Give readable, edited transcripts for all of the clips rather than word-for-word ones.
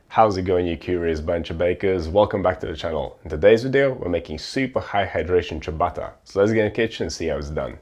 How's it going, you curious bunch of bakers? Welcome back to the channel. In today's video, we're making super high hydration ciabatta. So let's get in the kitchen and see how it's done.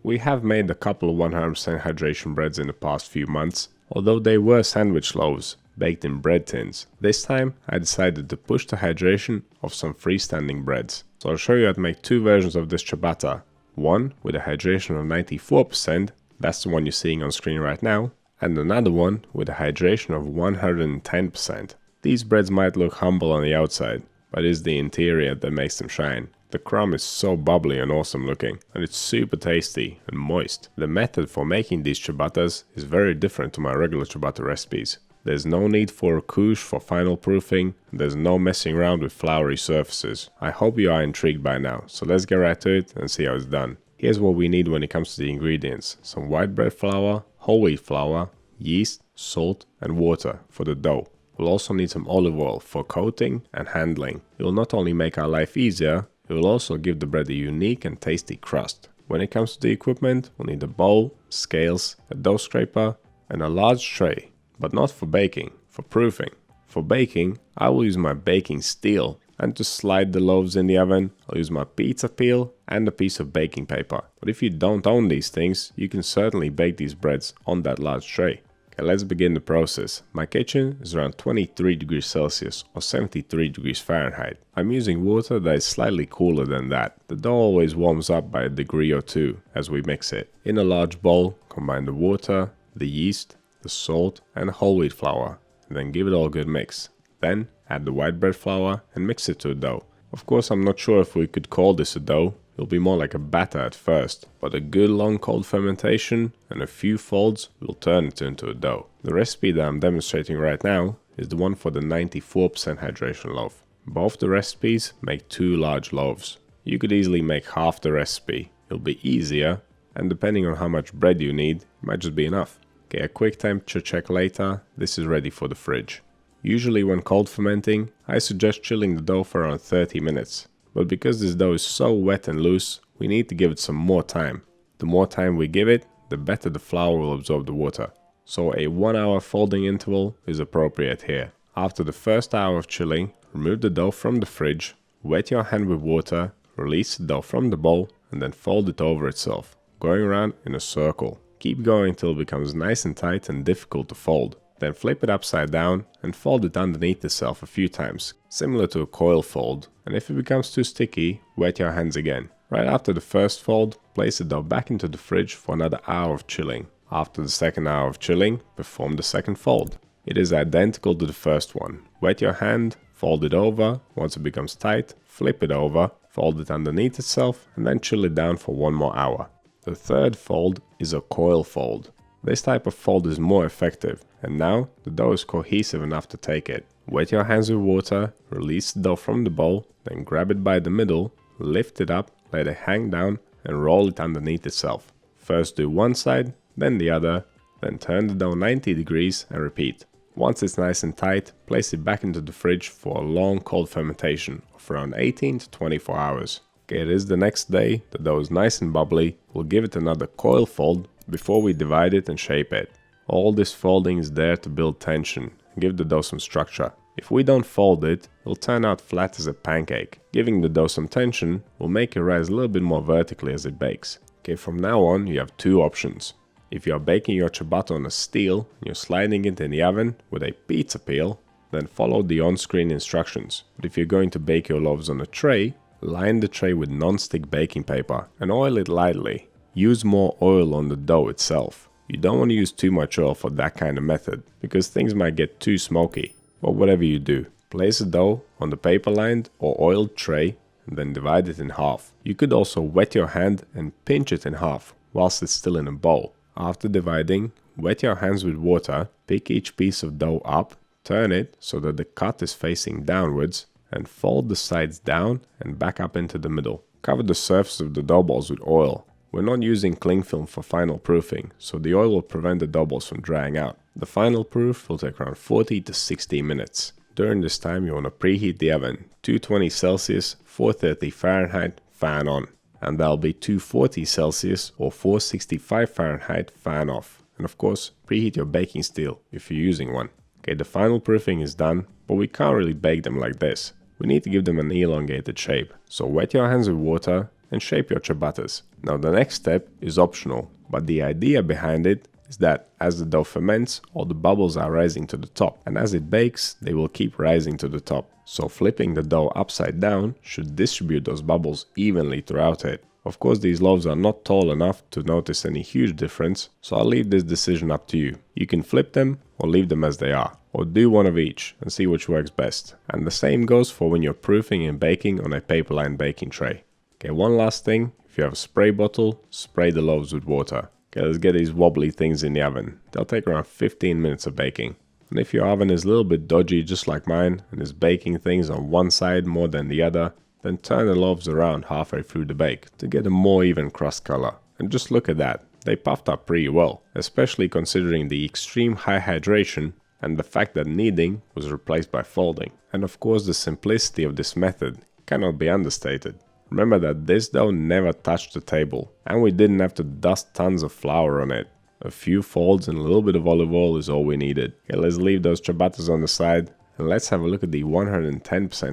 We have made a couple of 100% hydration breads in the past few months, although they were sandwich loaves, baked in bread tins. This time, I decided to push the hydration of some freestanding breads. So I'll show you how to make two versions of this ciabatta. One with a hydration of 94%, that's the one you're seeing on screen right now, and another one with a hydration of 110%. These breads might look humble on the outside, but it's the interior that makes them shine. The crumb is so bubbly and awesome looking, and it's super tasty and moist. The method for making these ciabattas is very different to my regular ciabatta recipes. There's no need for a couche for final proofing, and there's no messing around with floury surfaces. I hope you are intrigued by now, so let's get right to it and see how it's done. Here's what we need when it comes to the ingredients: some white bread flour, whole wheat flour, yeast, salt and water for the dough. We'll also need some olive oil for coating and handling. It will not only make our life easier, it will also give the bread a unique and tasty crust. When it comes to the equipment, we'll need a bowl, scales, a dough scraper and a large tray, but not for baking, for proofing. For baking, I will use my baking steel, and to slide the loaves in the oven, I'll use my pizza peel and a piece of baking paper. But if you don't own these things, you can certainly bake these breads on that large tray. Okay, let's begin the process. My kitchen is around 23 degrees Celsius or 73 degrees Fahrenheit. I'm using water that is slightly cooler than that. The dough always warms up by a degree or two as we mix it. In a large bowl, combine the water, the yeast, the salt and whole wheat flour, and then give it all a good mix. Then add the white bread flour and mix it to a dough. Of course, I'm not sure if we could call this a dough. It'll be more like a batter at first, but a good long cold fermentation and a few folds will turn it into a dough. The recipe that I'm demonstrating right now is the one for the 94% hydration loaf. Both the recipes make two large loaves. You could easily make half the recipe. It'll be easier, and depending on how much bread you need, it might just be enough. Okay, a quick temperature check later, this is ready for the fridge. Usually when cold fermenting, I suggest chilling the dough for around 30 minutes. But because this dough is so wet and loose, we need to give it some more time. The more time we give it, the better the flour will absorb the water. So a 1 hour folding interval is appropriate here. After the first hour of chilling, remove the dough from the fridge, wet your hand with water, release the dough from the bowl and then fold it over itself, going around in a circle. Keep going until it becomes nice and tight and difficult to fold. Then flip it upside down and fold it underneath itself a few times, similar to a coil fold, and if it becomes too sticky, wet your hands again. Right after the first fold, place the dough back into the fridge for another hour of chilling. After the second hour of chilling, perform the second fold. It is identical to the first one. Wet your hand, fold it over, once it becomes tight, flip it over, fold it underneath itself, and then chill it down for one more hour. The third fold is a coil fold. This type of fold is more effective, and now the dough is cohesive enough to take it. Wet your hands with water, release the dough from the bowl, then grab it by the middle, lift it up, let it hang down and roll it underneath itself. First do one side, then the other, then turn the dough 90 degrees and repeat. Once it's nice and tight, place it back into the fridge for a long cold fermentation of around 18 to 24 hours. Okay, it is the next day, the dough is nice and bubbly, we'll give it another coil fold before we divide it and shape it. All this folding is there to build tension and give the dough some structure. If we don't fold it, it'll turn out flat as a pancake. Giving the dough some tension will make it rise a little bit more vertically as it bakes. Okay, from now on you have two options. If you are baking your ciabatta on a steel and you're sliding it in the oven with a pizza peel, then follow the on-screen instructions. But if you're going to bake your loaves on a tray, line the tray with non-stick baking paper and oil it lightly. Use more oil on the dough itself. You don't want to use too much oil for that kind of method because things might get too smoky. But whatever you do, place the dough on the paper-lined or oiled tray and then divide it in half. You could also wet your hand and pinch it in half whilst it's still in a bowl. After dividing, wet your hands with water, pick each piece of dough up, turn it so that the cut is facing downwards and fold the sides down and back up into the middle. Cover the surface of the dough balls with oil. We're not using cling film for final proofing, so the oil will prevent the dough balls from drying out. The final proof will take around 40 to 60 minutes. During this time you want to preheat the oven, 220 Celsius, 430 Fahrenheit, fan on. And that'll be 240 Celsius or 465 Fahrenheit, fan off. And of course, preheat your baking steel if you're using one. Okay, the final proofing is done, but we can't really bake them like this. We need to give them an elongated shape. So wet your hands with water and shape your ciabattas. Now the next step is optional, but the idea behind it is that as the dough ferments, all the bubbles are rising to the top, and as it bakes, they will keep rising to the top. So flipping the dough upside down should distribute those bubbles evenly throughout it. Of course, these loaves are not tall enough to notice any huge difference, so I'll leave this decision up to you. You can flip them or leave them as they are, or do one of each and see which works best. And the same goes for when you're proofing and baking on a paper lined baking tray. Okay, one last thing, if you have a spray bottle, spray the loaves with water. Okay, let's get these wobbly things in the oven. They'll take around 15 minutes of baking. And if your oven is a little bit dodgy just like mine and is baking things on one side more than the other, then turn the loaves around halfway through the bake to get a more even crust color. And just look at that, they puffed up pretty well, especially considering the extreme high hydration and the fact that kneading was replaced by folding. And of course the simplicity of this method cannot be understated. Remember that this dough never touched the table, and we didn't have to dust tons of flour on it. A few folds and a little bit of olive oil is all we needed. Okay, let's leave those ciabattas on the side and let's have a look at the 110%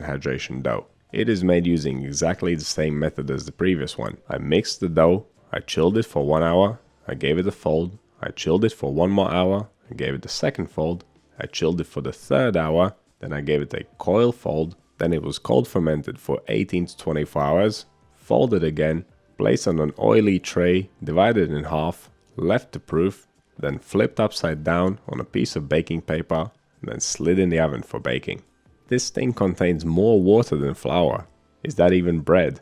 hydration dough. It is made using exactly the same method as the previous one. I mixed the dough, I chilled it for 1 hour, I gave it a fold, I chilled it for 1 more hour, I gave it a second fold, I chilled it for the 3rd hour, then I gave it a coil fold, then it was cold fermented for 18 to 24 hours, folded again, placed on an oily tray, divided in half, left to proof, then flipped upside down on a piece of baking paper, and then slid in the oven for baking. This thing contains more water than flour. Is that even bread?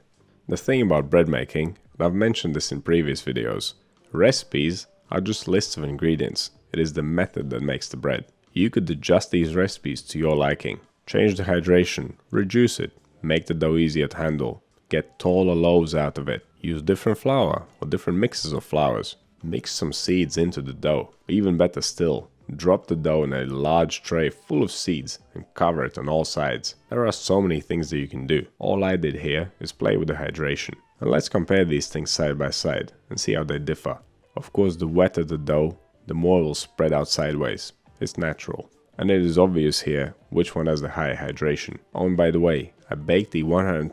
The thing about bread making, and I've mentioned this in previous videos, recipes are just lists of ingredients. It is the method that makes the bread. You could adjust these recipes to your liking. Change the hydration, reduce it, make the dough easier to handle, get taller loaves out of it, use different flour or different mixes of flours, mix some seeds into the dough. Even better still, drop the dough in a large tray full of seeds and cover it on all sides. There are so many things that you can do. All I did here is play with the hydration. And let's compare these things side by side and see how they differ. Of course, the wetter the dough, the more it will spread out sideways. It's natural. And it is obvious here which one has the higher hydration. Oh, and by the way, I baked the 110%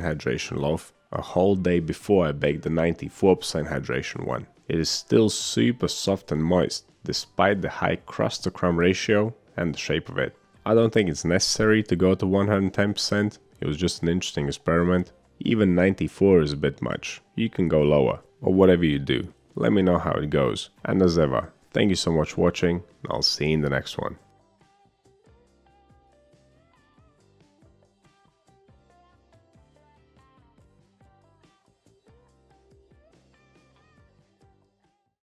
hydration loaf a whole day before I baked the 94% hydration one. It is still super soft and moist, despite the high crust to crumb ratio and the shape of it. I don't think it's necessary to go to 110%, it was just an interesting experiment. Even 94 is a bit much, you can go lower, or whatever you do. Let me know how it goes. And as ever, thank you so much for watching, and I'll see you in the next one.